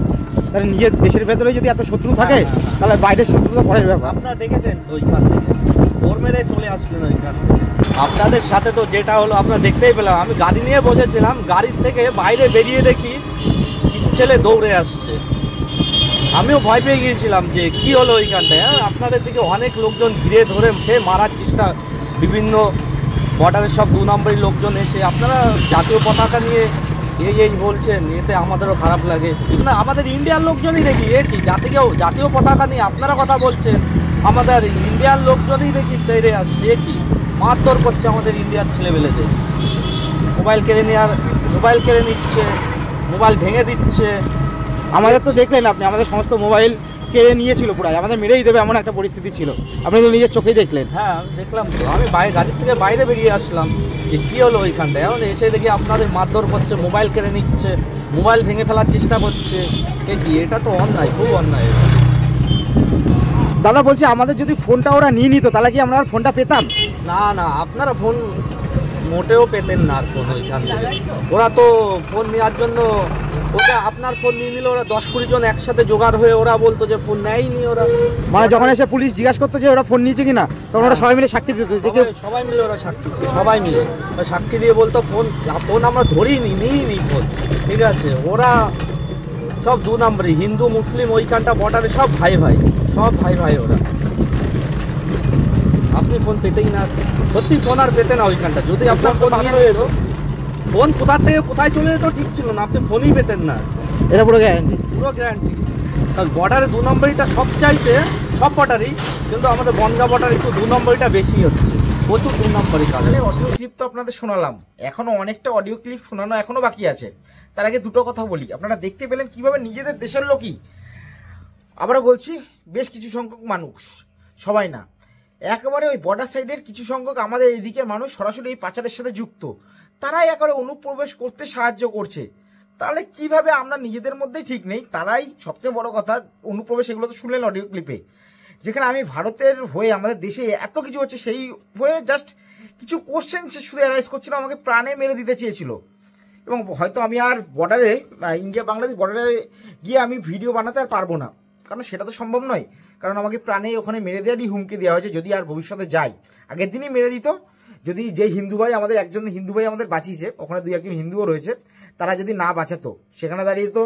তাহলে নিজের দেশের ভেতরে যদি এত শত্রু থাকে, তাহলে বাইরের শত্রু তো পরের ব্যাপার। আপনারা দেখেছেন তো ওইখান থেকে ওর মেরে চলে আসলেন ওইখান থেকে। আপনাদের সাথে তো যেটা হলো আপনারা দেখতেই পেলাম, আমি গাড়ি নিয়ে বসেছিলাম, গাড়ির থেকে বাইরে বেরিয়ে দেখি কিছু ছেলে দৌড়ে আসছে। আমিও ভয় পেয়ে গিয়েছিলাম যে কি হলো ওইখানটায়। হ্যাঁ, আপনাদের দিকে অনেক লোকজন ঘিরে ধরে মারার চেষ্টা, বিভিন্ন বর্ডারের সব 2 নম্বরই লোকজন এসে। আপনারা জাতীয় পতাকা নিয়ে এই বলছেন, এতে আমাদেরও খারাপ লাগে। না, আমাদের ইন্ডিয়ার লোকজনই দেখি কি জাতীয় পতাকা নিয়ে আপনারা কথা বলছেন, আমাদের ইন্ডিয়ার লোকজনই দেখি তেড়ে আসছে কি মারধর করছে আমাদের ইন্ডিয়ার ছেলেবেলেদের। মোবাইল কেড়ে নিচ্ছে, মোবাইল ভেঙে দিচ্ছে। আমাদের তো দেখলেন আপনি, আমাদের সমস্ত মোবাইল কেড়ে নিয়েছিল পুরাই, আমাদের মেরেই দেবে এমন একটা পরিস্থিতি ছিল, আপনি তো নিজের চোখেই দেখলেন। হ্যাঁ, দেখলাম তো। আমি গাড়ির থেকে বাইরে বেরিয়ে আসলাম যে কী হলো ওইখানটায়। এখন এসে দেখি আপনাদের মারধর করছে, মোবাইল কেড়ে নিচ্ছে, মোবাইল ভেঙে ফেলার চেষ্টা করছে। কি এটা তো অন্যায়, খুব অন্যায়। দাদা বলছি, আমাদের যদি ফোনটা ওরা নিয়ে নিত তাহলে কি আমরা আর ফোনটা পেতাম? না, আপনারা ফোন মোটেও পেতেন না আর ফোন ওইখান থেকে। ওরা তো ফোন নেওয়ার জন্য, ওটা আপনার ফোন নিয়ে নিলে ওরা 10-20 জন একসাথে জোগাড় হয়ে ওরা বলতো যে ফোন নেয়নি ওরা। মানে যখন এসে পুলিশ জিজ্ঞাসা করতো যে ওরা ফোন নিয়েছে কিনা, তখন ওরা সবাই মিলে সাক্ষী দিত যে কেউ। সবাই মিলে ওরা সাক্ষী দিয়ে বলতো ফোন আমরা ধরিনি, নিইনি ফোন, ঠিক আছে? ওরা সব 2 নম্বরই, হিন্দু মুসলিম ওইখানটা বর্ডারে সব ভাই ওরা। আপনি ফোন পেতেই না, সত্যি ফোন আর পেতে না ওইখানটা। যদি আপনার ফোন নিয়ে যেত, ফোন কোথা থেকে কোথায় চলে যেত ঠিক ছিল না, আপনি ফোনই পেতেন না। এটা পুরো গ্যারান্টি। কারণ বর্ডারে 2 নম্বরইটা সব চাইতে, সব বর্ডারই, কিন্তু আমাদের বনগাঁ বর্ডারে একটু 2 নম্বরইটা বেশি হচ্ছে, প্রচুর 2 নম্বরই। তাহলে অডিও ক্লিপ তো আপনাদের শোনালাম, এখনো অনেকটা অডিও ক্লিপ শোনানো এখনো বাকি আছে। তার আগে দুটো কথা বলি, আপনারা দেখতে পেলেন কিভাবে নিজেদের দেশের লোকই, আবারও বলছি, বেশ কিছু সংখ্যক মানুষ, সবাই না, একেবারে ওই বর্ডার সাইডের কিছু সংখ্যক আমাদের এদিকের মানুষ সরাসরি এই পাচারের সাথে যুক্ত, তারাই একেবারে অনুপ্রবেশ করতে সাহায্য করছে। তাহলে কিভাবে আমরা নিজেদের মধ্যেই ঠিক নেই, তারাই সবচেয়ে বড় কথা। অনুপ্রবেশ এগুলো তো শুনলেন অডিও ক্লিপে, যেখানে আমি ভারতের হয়ে আমাদের দেশে এত কিছু হচ্ছে সেই হয়ে জাস্ট কিছু কোশ্চেন শুধু অ্যারাইজ করছিল, আমাকে প্রাণে মেরে দিতে চেয়েছিল। এবং হয়তো আমি আর বর্ডারে, ইন্ডিয়া বাংলাদেশ বর্ডারে গিয়ে আমি ভিডিও বানাতে আর পারবো না, কারণ সেটা তো সম্ভব নয়। কারণ আমাকে প্রাণে ওখানে মেরে দেওয়ারই হুমকি দেওয়া হয়েছে যদি আর ভবিষ্যতে যাই। আগের দিনই মেরে দিত যদি যে হিন্দু ভাই আমাদের একজন হিন্দু ভাই আমাদের বাঁচিয়েছে, ওখানে 2-1 জন হিন্দুও রয়েছে, তারা যদি না বাঁচাতো সেখানে দাঁড়িয়ে তো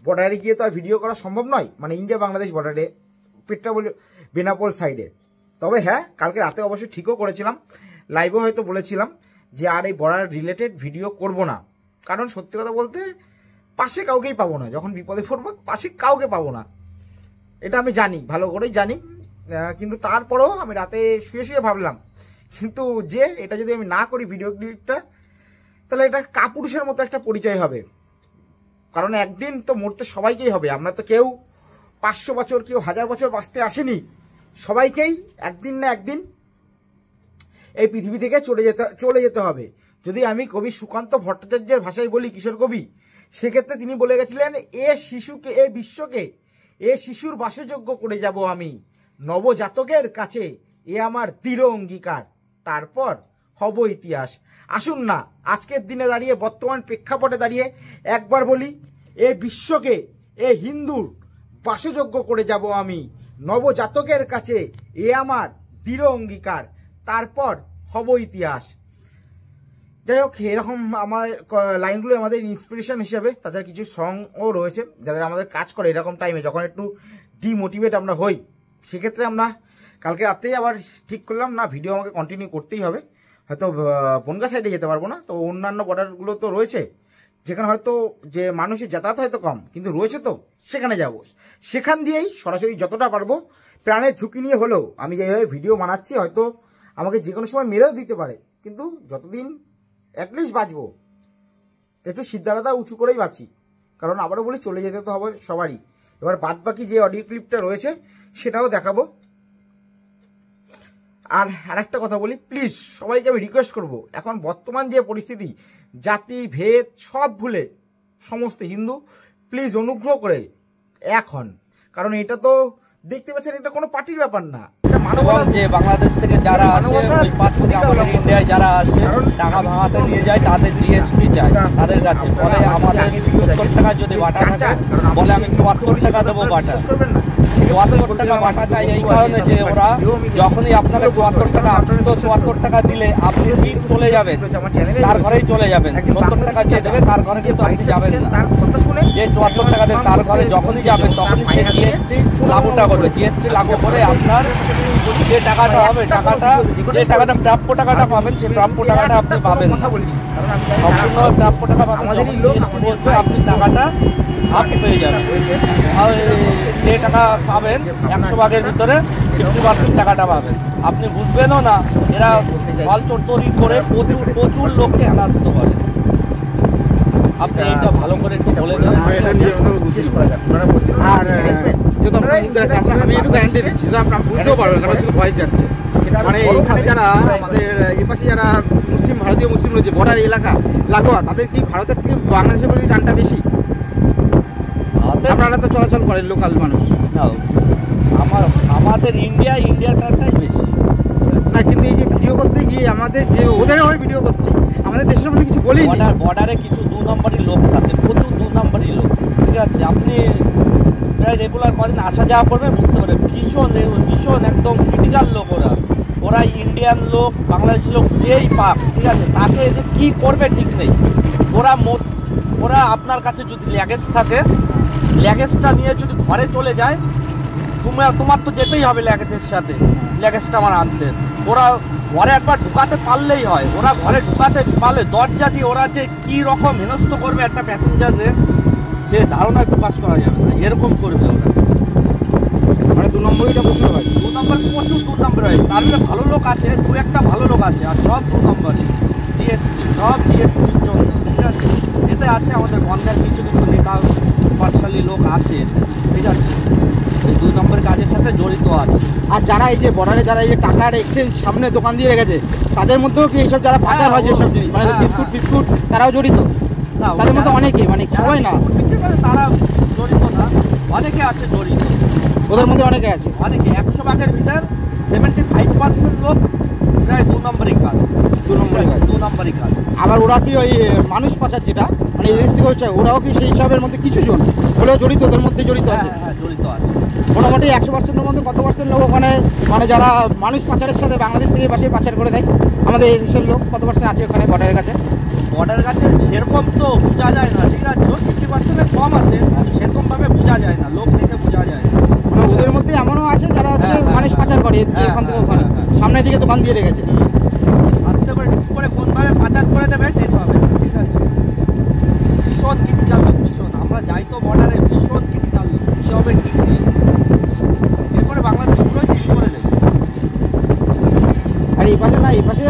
বর্ডারে গিয়ে তো আর ভিডিও করা সম্ভব নয়, মানে ইন্ডিয়া বাংলাদেশ বর্ডারে পেট্রাপোল বেনাপোল সাইডে। তবে হ্যাঁ, কালকে রাতে অবশ্যই ঠিকও করেছিলাম, লাইভও হয়তো বলেছিলাম যে আর এই বর্ডার রিলেটেড ভিডিও করব না, কারণ সত্যি কথা বলতে পাশে কাউকেই পাবো না, যখন বিপদে পড়বো পাশে কাউকে পাবো না, এটা আমি জানি, ভালো করেই জানি। কিন্তু তারপরেও আমি রাতে শুয়ে শুয়ে ভাবলাম, কিন্তু যে এটা যদি আমি না করি ভিডিও ক্লিপটা, তাহলে এটা কাপুরুষের মতো একটা পরিচয় হবে, কারণ একদিন তো মরতে সবাইকেই হবে। আমরা তো কেউ 500 বছর কেউ 1000 বছর বাঁচতে আসেনি, সবাইকেই একদিন না একদিন এই পৃথিবী থেকে চলে যেতে হবে। যদি আমি কবি সুকান্ত ভট্টাচার্যের ভাষায় বলি, কিশোর কবি, সেক্ষেত্রে তিনি বলে গেছিলেন, এ শিশুকে, এ বিশ্বকে, এ শিশুর বাসযোগ্য করে যাব আমি, নবজাতকের কাছে এ আমার দৃঢ় অঙ্গীকার, তারপর হব ইতিহাস। আসুন না আজকের দিনে দাঁড়িয়ে, বর্তমান প্রেক্ষাপটে দাঁড়িয়ে একবার বলি, এ বিশ্বকে, এ হিন্দুর বাসযোগ্য করে যাব আমি, নবজাতকের কাছে এ আমার দৃঢ় অঙ্গীকার, তারপর হব ইতিহাস। যাই হোক, এরকম আমার লাইনগুলো আমাদের ইন্সপিরেশন হিসেবে, তাছাড়া কিছু সংও রয়েছে যাদের আমাদের কাজ করে এরকম টাইমে, যখন একটু ডিমোটিভেট আমরা হই, সেক্ষেত্রে আমরা কালকে রাতেই আবার ঠিক করলাম না, ভিডিও আমাকে কন্টিনিউ করতেই হবে। হয়তো বনগা সাইডে যেতে পারবো না, তো অন্যান্য বর্ডারগুলো তো রয়েছে যেখানে হয়তো যে মানুষের যাতায়াত হয়তো কম, কিন্তু রয়েছে, তো সেখানে যাব, সেখান দিয়েই সরাসরি যতটা পারবো প্রাণের ঝুঁকি নিয়ে হলেও, আমি যেভাবে ভিডিও বানাচ্ছি হয়তো আমাকে যে কোনো সময় মেরেও দিতে পারে, কিন্তু যতদিন অ্যাটলিস্ট বাঁচবো একটু সিদ্ধারাটা উঁচু করেই বাঁচি, কারণ আবারও বলি চলে যেতে তো হবে সবারই। এবার বাদ বাকি যে অডিও ক্লিপটা রয়েছে সেটাও দেখাবো। আর আরেকটা কথা বলি, প্লিজ সবাইকে আমি রিকোয়েস্ট করব, এখন বর্তমান যে পরিস্থিতি, জাতি ভেদ সব ভুলে সমস্ত হিন্দু প্লিজ অনুগ্রহ করে এক হন, কারণ এটা তো দেখতে পাচ্ছেন এটা কোনো পার্টির ব্যাপার না, এটা মানবতা। যে বাংলাদেশ থেকে যারা আসে, ওই পার থেকে আমাদের ইন্ডিয়ায় যারা আসে টাকা ভাঙাতে নিয়ে যায়, তাদের জিএসটি চাই তাদের কাছে, বলে আমাদের 70 টাকা যদি বাটা থাকে, বলে আমি 74 টাকা দেবো বাটা, 74 টাকা বাটা চাই। এই কারণে যে ওরা যখনই আপনাকে 74 টাকা, আপনি তো 74 টাকা দিলে আপনি ঠিক চলে যাবেন, তার ঘরেই চলে যাবেন, 70 টাকা চেয়ে দেবে তার ঘরে কিন্তু আপনি যাবেন না, যে 74 টাকা দেবে তার ঘরে যখনই যাবেন তখনই সে জিএসটি লাগুটা করবে, জিএসটি লাগু করে আপনার যে টাকাটা হবে, যে টাকাটা প্রাপ্য টাকাটা পাবেন, সেই প্রাপ্য টাকাটা আপনি পাবেন, সম্পূর্ণ প্রাপ্য টাকা পাবেন, জিএসটি বলতে আপনি টাকাটা হাফ পেয়ে যাবেন, আর যে টাকা পাবেন 100 ভাগের ভিতরে 50% টাকাটা পাবেন। আপনি বুঝবেনও না, এরা ফল চট্টরি করে প্রচুর লোককে হেনাস্ত করে। আপনি এটা ভালো করে একটু বলে দেবেন। আর যেহেতু আমি একটু গ্যারান্টি দিচ্ছি, আপনারা বুঝতেও পারবেন, কারণ শুধু ভয় যাচ্ছে, মানে এইখানে যারা আমাদের এপাশে যারা মুসলিম, ভারতীয় মুসলিম রয়েছে, বর্ডার এলাকা লাগোয়া, তাদের কি ভারতের থেকে বাংলাদেশের প্রতি টানটা বেশি? আপনারা তো চলাচল করেন লোকাল মানুষ, আমাদের ইন্ডিয়ার টানটাই বেশি না, কিন্তু এই যে ভিডিও করতে গিয়ে আমাদের যে ওদের আমি ভিডিও করছি, আমাদের দেশের মধ্যে কিছু বলি, বর্ডারে কিছু 2 নম্বরই লোক থাকে, প্রচুর 2 নম্বরই লোক, ঠিক আছে? আপনি রেগুলার কদিন আসা যাওয়া করবেন, বুঝতে পারবেন ভীষণ একদম ক্রিটিক্যাল লোক ওরা ইন্ডিয়ান লোক, বাংলাদেশি লোক যেই পাক, ঠিক আছে, তাকে যে কী করবে ঠিক নেই। ওরা আপনার কাছে যদি ল্যাগেজ থাকে, ল্যাগেজটা নিয়ে যদি ঘরে চলে যায়, তোমার তো যেতেই হবে ল্যাগেজের সাথে, ল্যাগেজটা আমার আনতে। ওরা ঘরে একবার ঢুকাতে পারলেই হয়, ওরা ঘরে ঢুকাতে পারলে দরজা দিয়ে ওরা যে কী রকম হেনস্থ করবে একটা প্যাসেঞ্জারের, সে ধারণা প্রকাশ করা যাবে না, এরকম করবে ওরা। মানে 2 নম্বরইটা প্রচুর হয়, 2 নম্বর প্রচুর 2 নম্বর হয়। তার ভালো লোক আছে, 2-1টা ভালো লোক আছে, আর সব 2 নম্বরে জিএসটি, সব জিএসটির জন্য, ঠিক আছে? এতে আছে আমাদের বন্ধের কিছু নেতা পার্সালি লোক আছে এতে, ঠিক আছে, এই 2 নম্বরের কাজের সাথে জড়িত আছে। আর যারা এই যে বর্ডারে যারা এই যে টাকার এক্সচেঞ্জ সামনে দোকান দিয়ে রেখেছে, তাদের মধ্যেও কি এইসব যারা পাচার হয় যেসব জিনিস, মানে বিস্কুট তারাও জড়িত? না, তাদের মধ্যে অনেকে, মানে সবাই না, তারা জড়িত না, অনেকে আছে জড়িত, ওদের মধ্যে অনেকে আছে, অনেকে 100 ভাগের ভিতর 75% লোক প্রায় 2 নম্বরই কাজ, 2 নম্বরই কাজ। আবার ওরা কি ওই মানুষ পাচার যেটা মানে এই দেশ থেকে হচ্ছে, ওরাও কি সেই হিসাবের মধ্যে কিছু জন হলেও জড়িত, ওদের মধ্যে জড়িত আছে? হ্যাঁ, জড়িত আছে। মোটামুটি 100%-এর মধ্যে কত পার্সেন্ট লোক ওখানে মানে যারা মানুষ পাচারের সাথে বাংলাদেশ থেকে পাশে পাচার করে দেয়, আমাদের এই দেশের লোক কত পার্সেন্ট আছে ওখানে বর্ডারের কাছে? বর্ডারের কাছে সেরকম তো বোঝা যায় না, ঠিক আছে, 50%-এর কম আছে, সেরকমভাবে বোঝা যায় না, লোক দেখে বোঝা যায় না। মানে ওদের মধ্যে এমনও আছে যারা হচ্ছে মানুষ পাচার করে এখান থেকে ওখানে, সামনের দিকে দোকান দিয়ে রেখেছে, আস্তে করে টুক করে কোনভাবে পাচার করে দেবে টের পাবে না, ঠিক আছে। ভীষণ ক্রিটিক্যাল লোক, ভীষণ। আমরা যাই তো বর্ডারে, ভীষণ ক্রিটিক্যাল লোক, কী হবে ঠিক নেই। এরপরে বাংলাদেশ পুরোই ঠিক করে দেবে। আর এই পাশে না, এই পাশে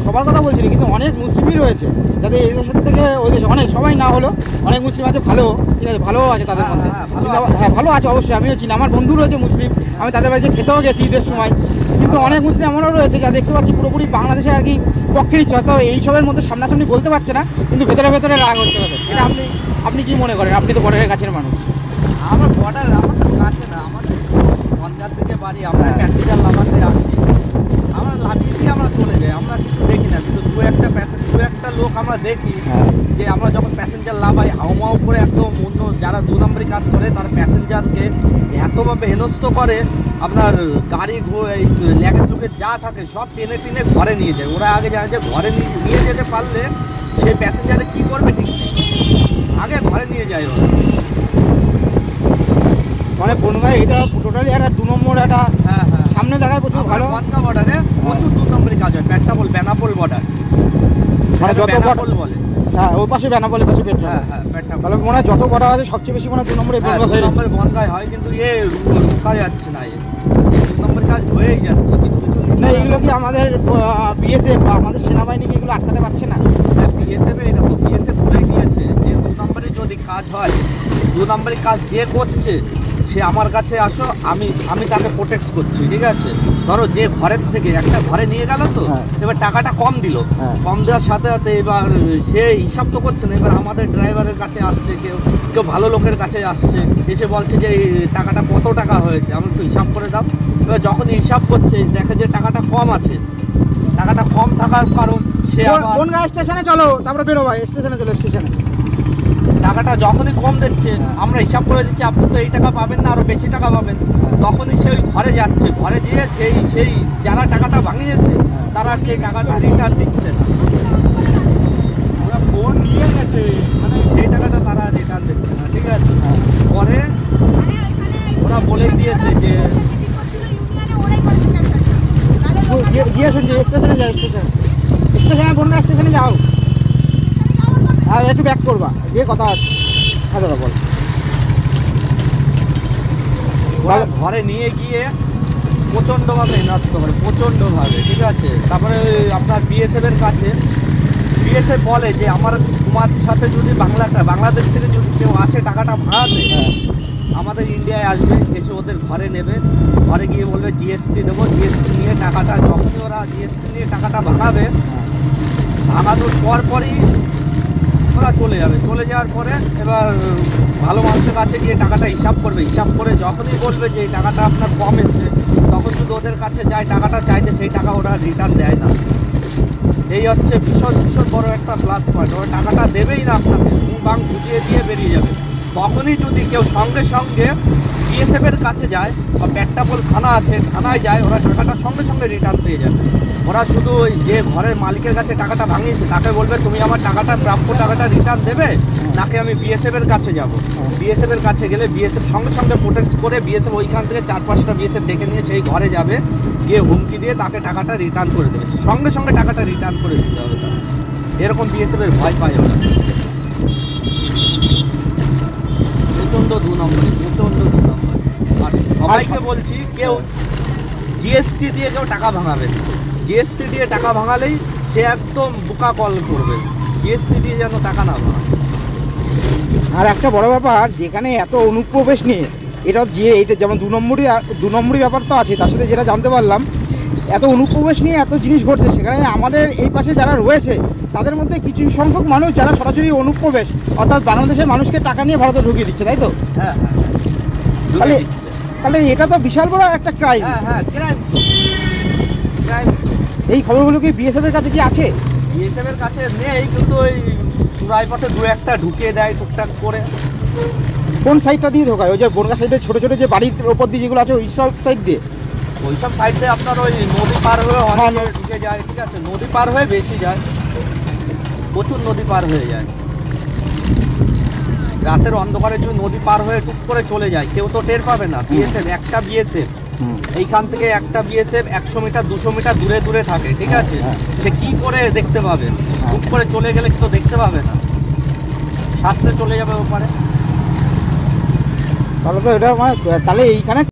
সবার কথা বলছি না, কিন্তু অনেক মুসলিমই রয়েছে যাদের এই দেশের থেকে ওই দেশে, অনেক সবাই না হলেও অনেক মুসলিম আছে ভালো, ঠিক আছে, ভালোও আছে তাদের মধ্যে। হ্যাঁ ভালো আছে অবশ্যই, আমিও চিনি, আমার বন্ধু রয়েছে মুসলিম, আমি তাদের বাড়িতে খেতেও গেছি ঈদের সময়। কিন্তু অনেক মুসলিম এমনও রয়েছে যা দেখতে পাচ্ছি পুরোপুরি বাংলাদেশের আর কি পক্ষের ইচ্ছা, হয়তো এইসবের মধ্যে সামনাসামনি বলতে পারছে না, কিন্তু ভেতরে ভেতরে রাগ হচ্ছে তাদের। এটা আপনি কি মনে করেন? আপনি তো বর্ডারের কাছের মানুষ। আমার বর্ডার আমার তো কাছে না, আমার পঞ্চায়েত থেকে বাড়ি, আমরা প্যাসেঞ্জার লাভাতে আসি, আমরা লাভিয়ে দিয়ে আমরা চলে যাই, আমরা কিছু দেখি না, কিন্তু দু একটা লোক আমরা দেখি যে আমরা যখন প্যাসেঞ্জার লাভাই হাউমাউ করে একদম অন্য যারা 2 নম্বরই কাজ করে তার প্যাসেঞ্জারকে এতভাবে হেনস্থ করে, আপনার গাড়ি ল্যাগেজ লুকেজ যা থাকে সব টেনে টেনে ঘরে নিয়ে যায়। ওরা আগে জানে যে ঘরে নিয়ে যেতে পারলে সেই প্যাসেঞ্জারে কী করবে ঠিক নেই, আগে ঘরে নিয়ে যায় ওরা। মানে বনগাঁ এটা টোটালি একটা 2 নম্বর একটা সামনে দেখায় প্রচুর ভালো। বনগাঁ বর্ডারে প্রচুর 2 নম্বরই কাজ হয়, পেট্রাপোল বেনাপোল বর্ডার, মানে যত বর্ডার বলে, হ্যাঁ ওই পাশে বেনাপোল, পাশে পেট্রাপোল, পেট্রাপোল। তাহলে মনে হয় যত বর্ডার আছে সবচেয়ে বেশি মানে 2 নম্বরে বনগাঁয় হয়, কিন্তু রোকা যাচ্ছে না, 2 নম্বর কাজ হয়েই যাচ্ছে কিছু কিছু। না এগুলো কি আমাদের বিএসএফ বা আমাদের সেনাবাহিনী কি এগুলো আটকাতে পারছে না? বিএসএফ এটা তো বিএসএফ বলে দিয়েছে যে 2 নম্বরে যদি কাজ হয়, 2 নম্বরের কাজ যে করছে সে আমার কাছে আসো, আমি তাকে প্রোটেক্ট করছি, ঠিক আছে। ধরো যে ঘরের থেকে একটা ঘরে নিয়ে গেল তো, এবার টাকাটা কম দিল, কম দেওয়ার সাথে সাথে এবার সে হিসাব তো করছে না, এবার আমাদের ড্রাইভারের কাছে আসছে, কেউ ভালো লোকের কাছে আসছে, এসে বলছে যে এই টাকাটা কত টাকা হয়েছে, আমরা তো হিসাব করে দাও। এবার যখন হিসাব করছে দেখে যে টাকাটা কম আছে, টাকাটা কম থাকার কারণ সে বনগাঁ স্টেশনে চলো, তারপরে বেরোবা, স্টেশনে চলো, স্টেশনে টাকাটা যখনই কম দিচ্ছে আমরা হিসাব করে দিচ্ছি আপনি তো এই টাকা পাবেন না, আরও বেশি টাকা পাবেন, তখনই সে ওই ঘরে যাচ্ছে, ঘরে যেয়ে সেই যারা টাকাটা ভাঙিয়েছে তারা সেই টাকাটা রিটার্ন দিচ্ছে না, ওরা ফোন নিয়ে গেছে, মানে সেই টাকাটা তারা রিটার্ন দিচ্ছে না, ঠিক আছে। পরে ওরা বলে দিয়েছে যে গিয়ে শুনছি স্টেশনে যাও, স্টেশনে বনগাঁ স্টেশনে যাও, আর একটু ব্যাক করবা, গিয়ে কথা হচ্ছে। হ্যাঁ দাদা বল। ঘরে নিয়ে গিয়ে প্রচণ্ডভাবে নষ্ট করে, প্রচণ্ডভাবে, ঠিক আছে। তারপরে আপনার বিএসএফের কাছে বিএসএফ বলে যে তোমার সাথে যদি বাংলাদেশ থেকে যদি কেউ আসে টাকাটা ভাড়াতে, আমাদের ইন্ডিয়ায় আসবে, এসে ওদের ঘরে নেবে, ঘরে গিয়ে বলবে জিএসটি দেবো, জিএসটি নিয়ে টাকাটা, যখনই ওরা জিএসটি নিয়ে টাকাটা ভাঙাবে, ভাঙানোর পরই ওরা চলে যাবে। চলে যাওয়ার পরে এবার ভালো মানুষের কাছে গিয়ে টাকাটা হিসাব করবে, হিসাব করে যখনই বলবে যে এই টাকাটা আপনার কম এসছে, তখন শুধু ওদের কাছে যায় টাকাটা চাইছে, সেই টাকা ওরা রিটার্ন দেয় না। এই হচ্ছে ভীষণ ভীষণ বড় একটা প্লাস পয়েন্ট, ওরা টাকাটা দেবেই না আপনাকে, বাং বুঝিয়ে দিয়ে বেরিয়ে যাবে। তখনই যদি কেউ সঙ্গে সঙ্গে বিএসএফের কাছে যায় বা পেট্রাপোল থানা আছে, থানায় যায়, ওরা টাকাটা সঙ্গে সঙ্গে রিটার্ন পেয়ে যাবে। ওরা শুধু ওই যে ঘরের মালিকের কাছে টাকাটা ভাঙিয়েছে তাকে বলবে তুমি আমার টাকাটা, প্রাপ্য টাকাটা রিটার্ন দেবে, নাকি আমি বিএসএফের কাছে যাব। বিএসএফের কাছে গেলে বিএসএফ সঙ্গে সঙ্গে প্রোটেক্ট করে, বিএসএফ ওইখান থেকে 4-5টা বিএসএফ ডেকে নিয়ে সেই ঘরে যাবে, গিয়ে হুমকি দিয়ে তাকে টাকাটা রিটার্ন করে দেবে, সঙ্গে সঙ্গে টাকাটা রিটার্ন করে দিতে হবে তার। এরকম বিএসএফের ভয় পায় ওরা, প্রচণ্ড 2 নম্বরে, প্রচণ্ড 2 নম্বরে। আর সবাইকে বলছি কেউ জিএসটি দিয়ে কেউ টাকা ভাঙাবে, জিএসটি দিয়ে টাকা ভাঙালেই সে একদম বোকা কল করবে, জিএসটি দিয়ে যেন টাকা না ভাঙায়। আর একটা বড় ব্যাপার, যেখানে এত অনুপ্রবেশ নিয়ে এটা যেমন 2 নম্বরই ব্যাপার তো আছে, তার সাথে যেটা জানতে পারলাম এত অনুপ্রবেশ নিয়ে এত জিনিস ঘটছে, সেখানে আমাদের এই পাশে যারা রয়েছে তাদের মধ্যে কিছু সংখ্যক মানুষ যারা সরাসরি অনুপ্রবেশ, অর্থাৎ বাংলাদেশের মানুষকে টাকা নিয়ে ভারতে ঢুকিয়ে দিচ্ছে, তাই তো? হ্যাঁ, তাহলে এটা তো বিশাল বড় একটা ক্রাইম। হ্যাঁ, ক্রাইম। এই খবরগুলো কি বিএসএফের কাছে কি আছে? বিএসএফের কাছে নেই, কিন্তু ওই চূড়াই পথে 2-1টা ঢুকিয়ে দেয় টুকটাক করে। কোন সাইডটা দিয়ে ঢোকায়? ওই যে বনগা সাইডে ছোট ছোট যে বাড়ির ওপর দিয়ে যেগুলো আছে ওই সব সাইড দিয়ে? ওইসব সাইড দিয়ে আপনার ওই নদী পার হয়ে অনেক ঢুকে যায়, ঠিক আছে, নদী পার হয়ে বেশি যায়, প্রচুর নদী পার হয়ে যায়। রাতের অন্ধকারে যদি নদী পার হয়ে টুক করে চলে যায় কেউ তো টের পাবে না। বিএসএফ একটা বিএসএফ এইখান থেকে একটা বিএসএফ 100 মিটার 200 মিটার দূরে দূরে থাকে, ঠিক আছে, সে কি করে দেখতে পাবে? টুক করে চলে গেলে তো দেখতে পাবে না, সাথে চলে যাবে ওপারে। তাহলে তো এটা মানে তাহলে এইখানে